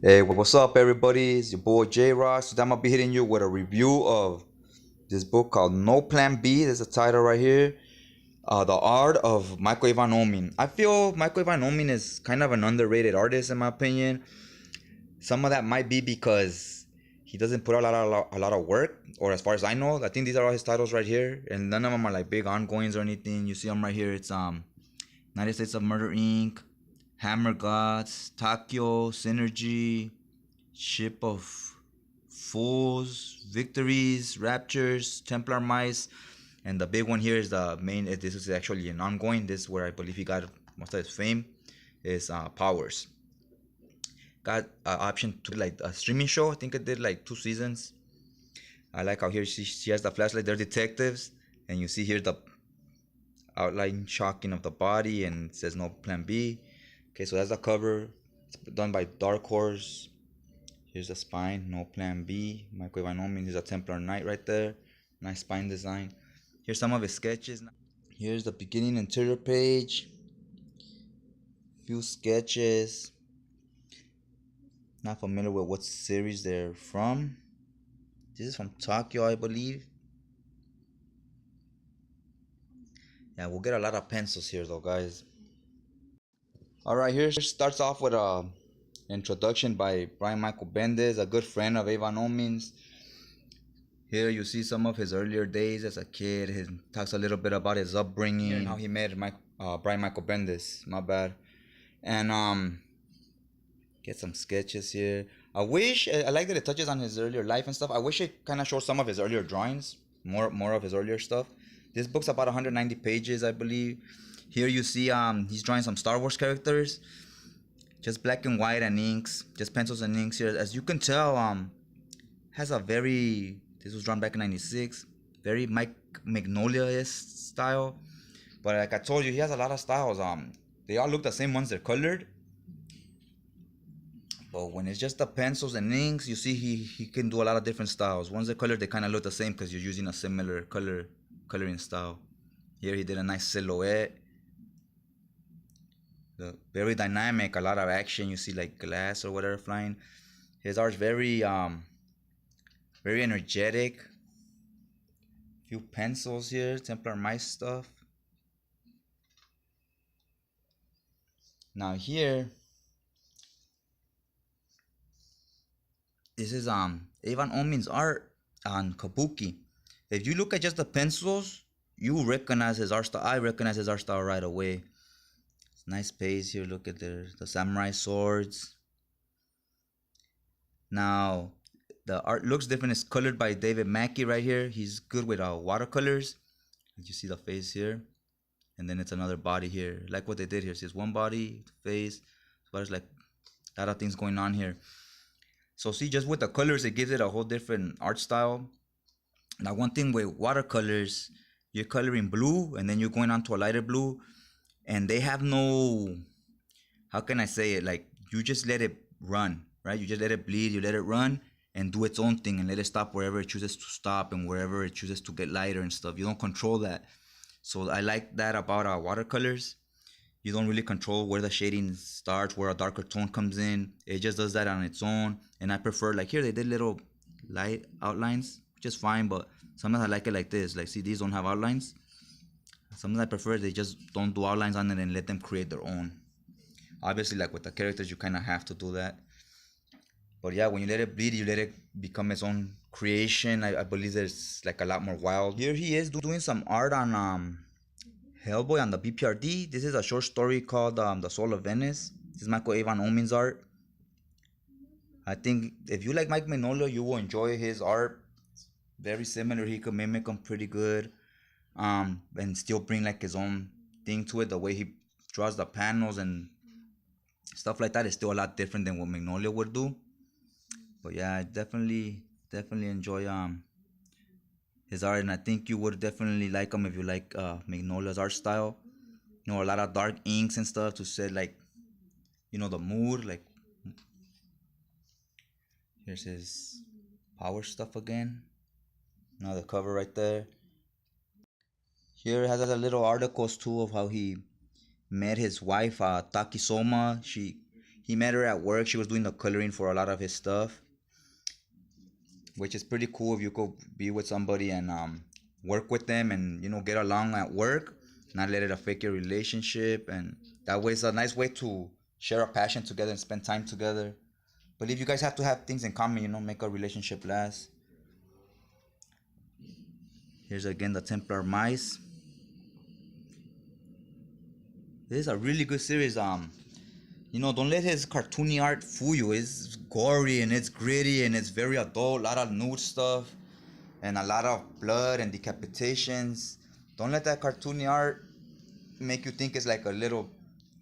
Hey, what's up, everybody? It's your boy J Ross. Today I'm gonna be hitting you with a review of this book called No Plan B. There's a title right here. The Art of Michael Avon Oeming. I feel Michael Avon Oeming is kind of an underrated artist, in my opinion. Some of that might be because he doesn't put a lot of work, or as far as I know, I think these are all his titles right here, and none of them are like big ongoings or anything. You see them right here. It's United States of Murder Inc., Hammer Gods, Takio, Synergy, Ship of Fools, Victories, Raptures, Templar Mice, and the big one here is the main. This is actually an ongoing. This is where I believe he got most of his fame. Is Powers. Got option to like a streaming show. I think it did like 2 seasons. I like how here she has the flashlight. They're detectives, and you see here the outline shocking of the body, and it says no plan B. Okay, so that's the cover. It's done by Dark Horse. Here's the spine, no plan B. Michael Van Omen, here's a Templar Knight right there. Nice spine design. Here's some of his sketches. Here's the beginning interior page. Few sketches. Not familiar with what series they're from. This is from Tokyo, I believe. Yeah, we'll get a lot of pencils here though, guys. Alright, here starts off with a introduction by Brian Michael Bendis, a good friend of Avon Omen's. Here you see some of his earlier days as a kid. He talks a little bit about his upbringing and how he met Brian Michael Bendis. My bad. And get some sketches here. I like that it touches on his earlier life and stuff. I wish it kind of shows some of his earlier drawings, more of his earlier stuff. This book's about 190 pages, I believe. Here you see he's drawing some Star Wars characters, just black and white and inks, just pencils and inks here. As you can tell, has a very, this was drawn back in '96, very Mike Magnolia-esque style. But like I told you, he has a lot of styles. They all look the same once they're colored. But when it's just the pencils and inks, you see he can do a lot of different styles. Once they're colored, they kind of look the same because you're using a similar coloring style. Here he did a nice silhouette. Very dynamic, a lot of action. You see like glass or whatever flying. His art's very energetic. Few pencils here, Templar Mice stuff. Now here, this is Avon Omen's art on Kabuki. If you look at just the pencils, you recognize his art style. I recognize his art style right away. It's nice page here. Look at the samurai swords. Now the art looks different. It's colored by David Mackey right here. He's good with watercolors. You see the face here, and then it's another body here. Like what they did here. See, it's one body, face. But it's like a lot of things going on here. So see, just with the colors, it gives it a whole different art style. Now, one thing with watercolors, you're coloring blue, and then you're going on to a lighter blue, and they have no, how can I say it? Like, you just let it run, right? You just let it bleed, you let it run, and do its own thing, and let it stop wherever it chooses to stop, and wherever it chooses to get lighter and stuff. You don't control that. So I like that about watercolors. You don't really control where the shading starts, where a darker tone comes in. It just does that on its own. And I prefer, like here, they did little light outlines, which is fine, but sometimes I like it like this. Like, see, these don't have outlines. Sometimes I prefer they just don't do outlines on it and let them create their own. Obviously, like with the characters, you kind of have to do that. But yeah, when you let it bleed, you let it become its own creation. I believe there's like a lot more wild. Here he is doing some art on Hellboy on the BPRD. This is a short story called The Soul of Venice. This is Michael Avon Omen's art. I think if you like Mike Mignola, you will enjoy his art. Very similar. He could mimic him pretty good, and still bring like his own thing to it. The way he draws the panels and stuff like that is still a lot different than what Magnolia would do. But yeah, I definitely enjoy his art, and I think you would definitely like him if you like Magnolia's art style. You know, a lot of dark inks and stuff to set like, you know, the mood. Like, here's his power stuff again. Now the cover right there. Here it has a little articles too of how he met his wife Takisoma. He met her at work. She was doing the coloring for a lot of his stuff, which is pretty cool if you could be with somebody and work with them and get along at work, not let it affect your relationship, and that way it's a nice way to share a passion together and spend time together. But if you guys have to have things in common, make a relationship last. Here's again the Templar mice. This is a really good series. Don't let his cartoony art fool you. It's gory and it's gritty and it's very adult. A lot of nude stuff and a lot of blood and decapitations. Don't let that cartoony art make you think it's like a little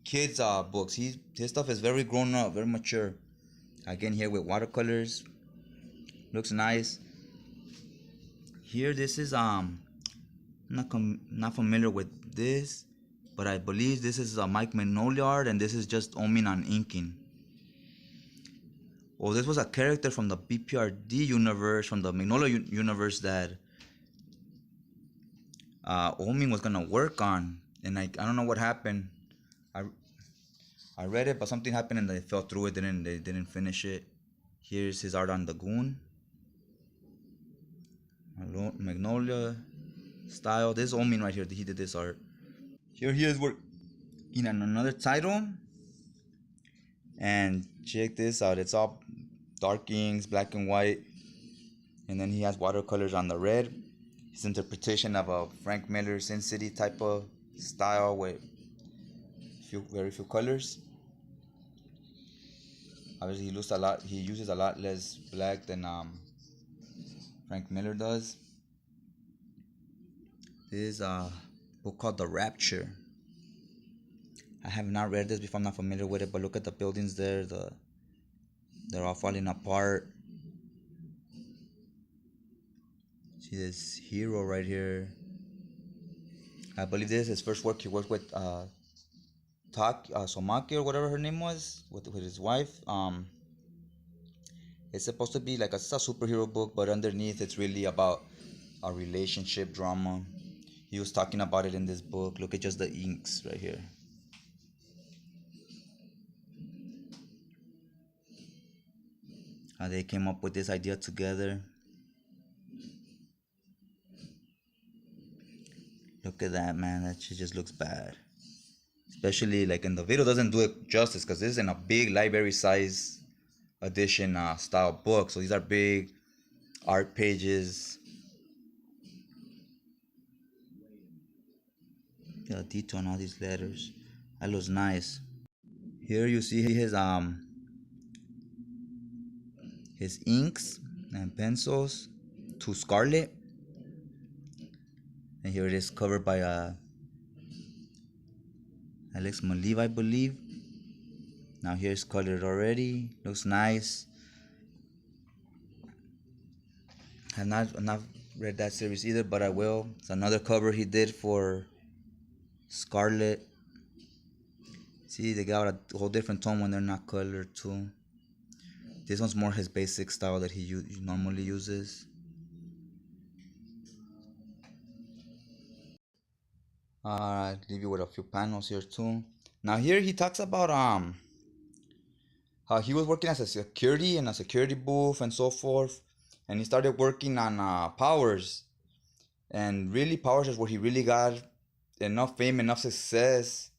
kid's books. His stuff is very grown up, very mature. Again, here with watercolors. Looks nice. Here, this is not familiar with this, but I believe this is a Mike Magnolia art, and this is just Oeming on inking. Oh, this was a character from the BPRD universe, from the Magnolia universe that Oeming was gonna work on, and I don't know what happened. I read it, but something happened and they fell through it. They didn't finish it. Here's his art on the goon. Magnolia style. This is Oeming right here. He did this art. Here he is working on another title. And check this out. It's all dark inks, black and white. And then he has watercolors on the red. His interpretation of a Frank Miller Sin City type of style with very few colors. Obviously, he uses a lot less black than Frank Miller does. This is a book called The Rapture. I have not read this before. I'm not familiar with it, but look at the buildings there. They're all falling apart. See this hero right here. I believe this is his first work. He worked with Somaki or whatever her name was, with his wife. It's supposed to be like a superhero book, but underneath it's really about a relationship drama. He was talking about it in this book. Look at just the inks right here. How they came up with this idea together. Look at that, man. That shit just looks bad. Especially like in the video, doesn't do it justice because this is in a big library size edition style book. So these are big art pages. Look at the detail on all these letters. That looks nice. Here you see his inks and pencils to Scarlet. And here it is covered by Alex Maliv, I believe. Now here's colored already. Looks nice. I've not read that series either, but I will. It's another cover he did for Scarlet. See, they got a whole different tone when they're not colored too. This one's more his basic style that he normally uses. Alright, leave you with a few panels here too. Now here he talks about how he was working as a security in a security booth and so forth, and he started working on Powers, and really Powers is where he really got enough fame, enough success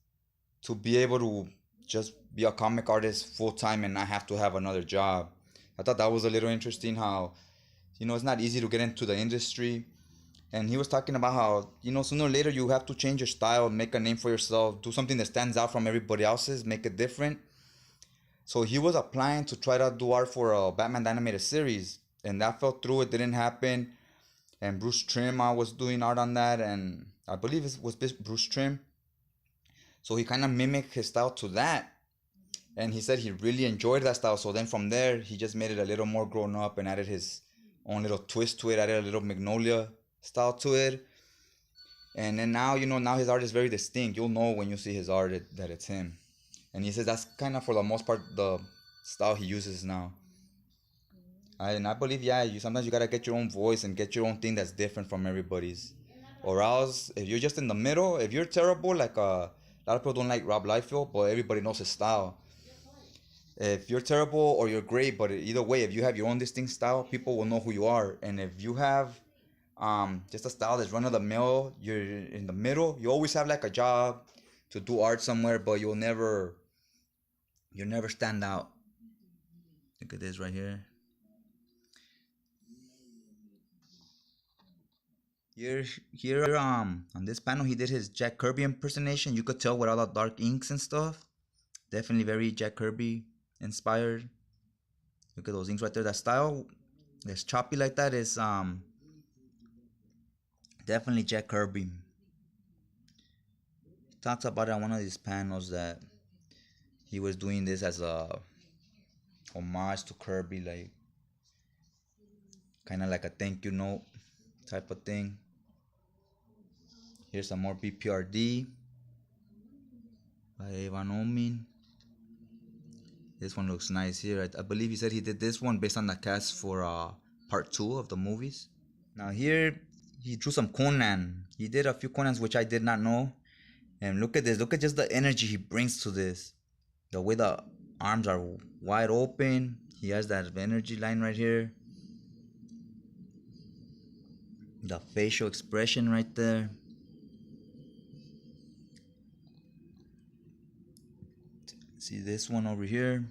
to be able to just be a comic artist full time and not have to have another job. I thought that was a little interesting how, it's not easy to get into the industry. And he was talking about how, sooner or later you have to change your style, make a name for yourself, do something that stands out from everybody else's, make it different. So he was applying to try to do art for a Batman animated series. And that fell through, it didn't happen. And Bruce Trim was doing art on that, and I believe it was Bruce Trim. So he kind of mimicked his style to that. And he said he really enjoyed that style. So then from there, he just made it a little more grown up and added his own little twist to it, added a little Magnolia style to it. And then now, now his art is very distinct. You'll know when you see his art that it's him. And he says that's kind of for the most part the style he uses now. And I believe, sometimes you gotta get your own voice and get your own thing that's different from everybody's. Or else, if you're just in the middle, if you're terrible, like a lot of people don't like Rob Liefeld, but everybody knows his style. If you're terrible or you're great, but either way, if you have your own distinct style, people will know who you are. And if you have just a style that's run of the mill, you're in the middle. You always have like a job to do art somewhere, but you'll never stand out. Look at this right here. Here on this panel he did his Jack Kirby impersonation. You could tell with all the dark inks and stuff. Definitely very Jack Kirby inspired. Look at those inks right there. That style that's choppy like that is definitely Jack Kirby. He talks about it on one of these panels that he was doing this as a homage to Kirby, like kind of like a thank you note type of thing. Here's some more BPRD by Avon Oeming. This one looks nice here. I believe he said he did this one based on the cast for part 2 of the movies. Now here he drew some Conan. He did a few Conans which I did not know. And look at this. Look at just the energy he brings to this. The way the arms are wide open. He has that energy line right here. The facial expression right there. See this one over here.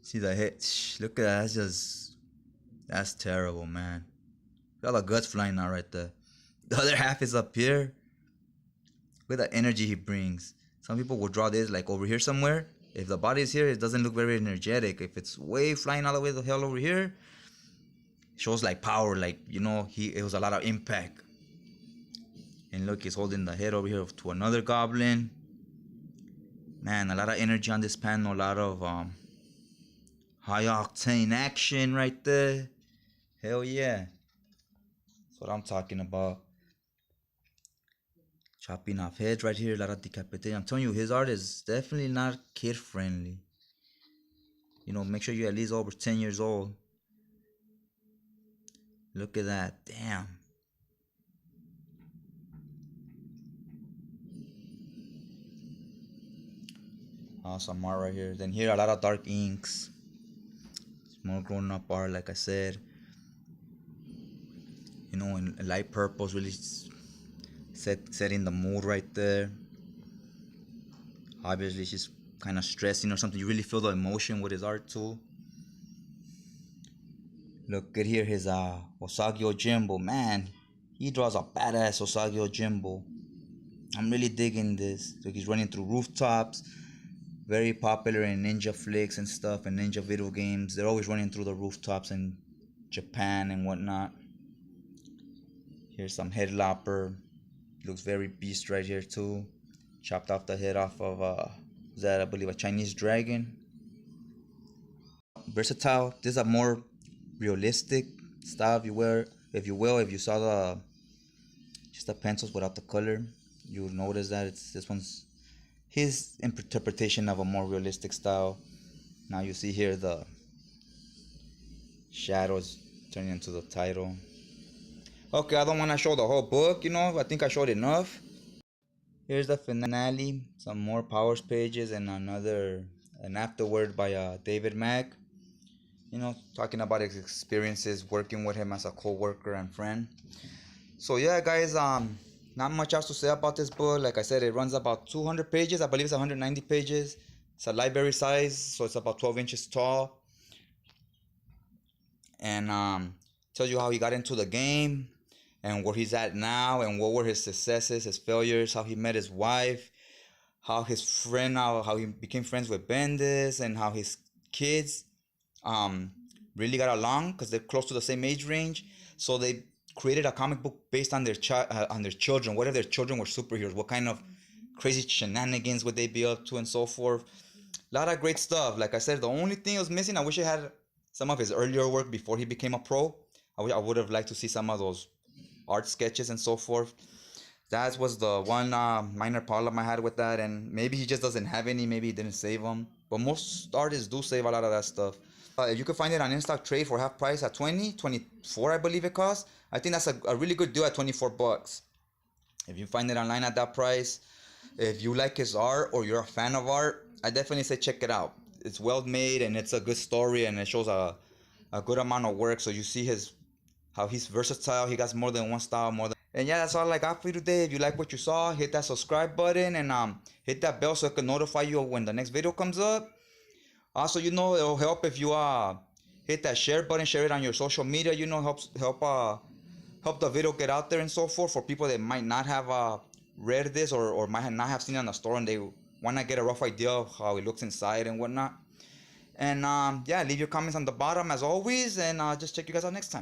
See the head. Look at that. That's terrible, man. Got the guts flying out right there. The other half is up here. Look at the energy he brings. Some people will draw this like over here somewhere. If the body is here, it doesn't look very energetic. If it's way flying all the way the hell over here, it shows like power, like, you know, it was a lot of impact. And look, he's holding the head over here to another goblin. Man, a lot of energy on this panel, a lot of high octane action right there. Hell yeah. That's what I'm talking about. Chopping off heads right here, a lot of decapitation. I'm telling you, his art is definitely not kid friendly. You know, make sure you're at least over 10 years old. Look at that. Damn. Awesome art right here. Then here, a lot of dark inks. It's more grown up art, like I said. You know, and light purples really setting the mood right there. Obviously, she's kind of stressing or something. You really feel the emotion with his art too. Look at here, his Osagi Ojimbo. Man, he draws a badass Osagi Ojimbo. I'm really digging this. Look, he's running through rooftops. Very popular in ninja flicks and stuff and ninja video games. They're always running through the rooftops in Japan and whatnot. Here's some head lopper. Looks very beast right here too. Chopped off the head off of that, I believe, a Chinese dragon. Versatile. This is a more realistic style, if you will. If you saw just the pencils without the color, you would notice that this one's his interpretation of a more realistic style. Now you see here the shadows turning into the title. Okay, I don't want to show the whole book, you know. I think I showed enough. Here's the finale. Some more powers pages and an afterword by David Mack. You know, talking about his experiences working with him as a co-worker and friend. So yeah, guys, not much else to say about this book. Like I said, it runs about 200 pages. I believe it's 190 pages. It's a library size, so it's about 12 inches tall. And tells you how he got into the game and where he's at now and what were his successes, his failures, how he met his wife, how his friend, how he became friends with Bendis, and how his kids really got along because they're close to the same age range. So they created a comic book based on their children. What if their children were superheroes? What kind of crazy shenanigans would they be up to and so forth? A lot of great stuff. Like I said, the only thing I was missing, I wish I had some of his earlier work before he became a pro. I would have liked to see some of those art sketches and so forth. That was the one minor problem I had with that, and maybe he just doesn't have any. Maybe he didn't save them, but most artists do save a lot of that stuff. If you could find it on in-stock trade for half price at 24 I believe it costs. I think that's a really good deal at 24 bucks. If you find it online at that price, if you like his art or you're a fan of art, I definitely say check it out. it's well made and it's a good story and it shows a good amount of work. So you see his how he's versatile. He got more than one style, more than. And yeah, that's all I got for you today. If you like what you saw, hit that subscribe button and hit that bell so it can notify you when the next video comes up. Also, you know, it'll help if you hit that share button, share it on your social media. You know, help the video get out there and so forth for people that might not have read this or might not have seen it on the store and they want to get a rough idea of how it looks inside and whatnot. And yeah, leave your comments on the bottom as always, and just check you guys out next time.